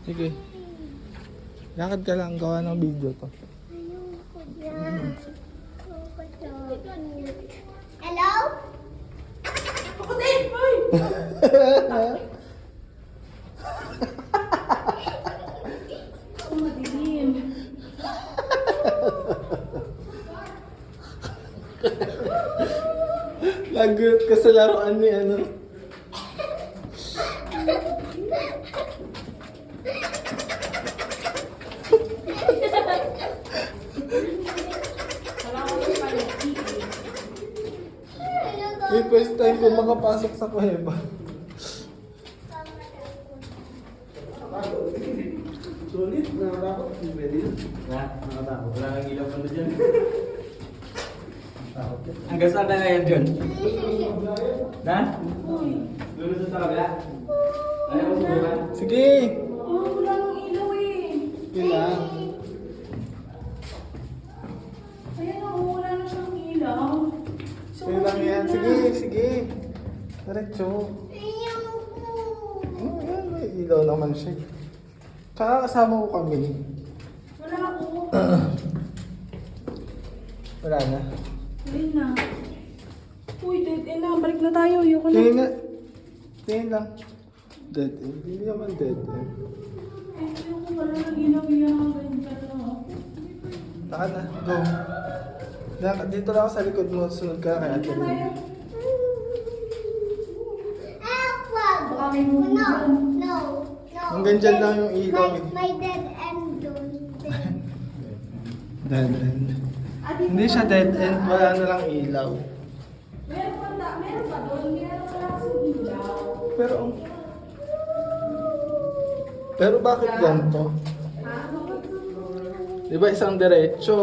Sige. Lakad ka lang, gawa ng video to. Ayoko dyan. Hello? Ako din! Hoy! Ako madilim. Lagot ka sa laruan ni ano. Wala ko sa palagi. May first time ko makapasok sa kuweba. Sulit, nakatakot. Pwede yun. Nakatakot. Wala kang ilaw pa na dyan. Takot yun. Hanggang saan na ngayon dyan? Na? Lulus sa kabila. Ayaw mo subukan? Sige! Oh, wala nang ilaw eh. Sige lang. Ayan o, wala na siyang ilaw. Sige lang yan. Sige, sige. Diretso. Ayoko. Yan, may ilaw naman siya. Tsaka kasama ko kami. Wala ako. Wala na. Ayun na. Uy, dead end na. Balik na tayo. Ayoko na. Tingin na. Tingin lang. Dead end. Hindi naman dead end. Ayoko, wala nang ilaw yan. Ganyan na. Taka na. Go. Dito lang ako sa likod mo. Sunod ka kay Ate Lily. Baka may movie No, dyan. no, no. Hanggang dyan lang yung ilaw eh. May dead end doon. Dead end. Ah, dito Hindi siya pa. dead end. Wala na lang ilaw. Meron pa doon. Hindi na wala kasing ilaw. Pero bakit ganito? Di ba isang diretso?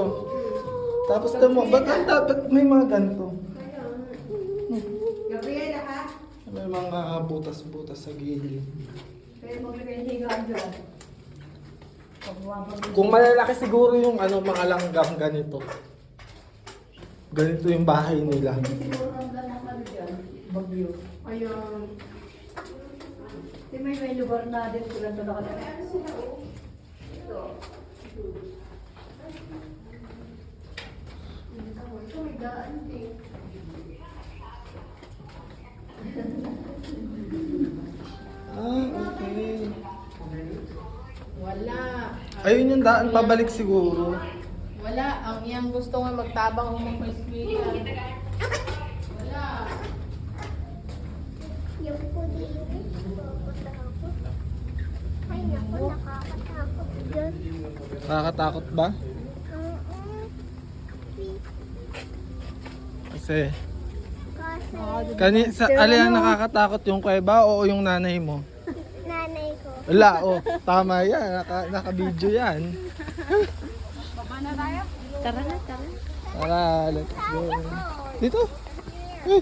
Tapos tamo, ba't may mga ganito? Gabriela ha? May mga butas-butas sa gilid. Kaya maglagay ng higaan dyan. Kung malalaki siguro yung ano, mga langgam ganito. Ganito yung bahay nila. Siguro ang ganak na dyan. Bagyo. Ayun. Di may lugar na din sila ito nakalala. Ano sila o? Ito. Ito may daan din. Okay. Wala. Ayun yung daan, pabalik siguro. Wala. Ang iyang gusto nga magtabang umang-speaker. Wala. Ayoko dito. Nakakatakot. Ay, naku, nakakatakot dyan. Nakakatakot ba? Kasi, Kasi alin ang nakakatakot, yung kuweba o yung nanay mo? nanay ko. Wala, oh. Tama yan. Naka-video yan. Tara na, tara. Tara, let's go. Dito. Eh,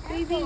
Baby.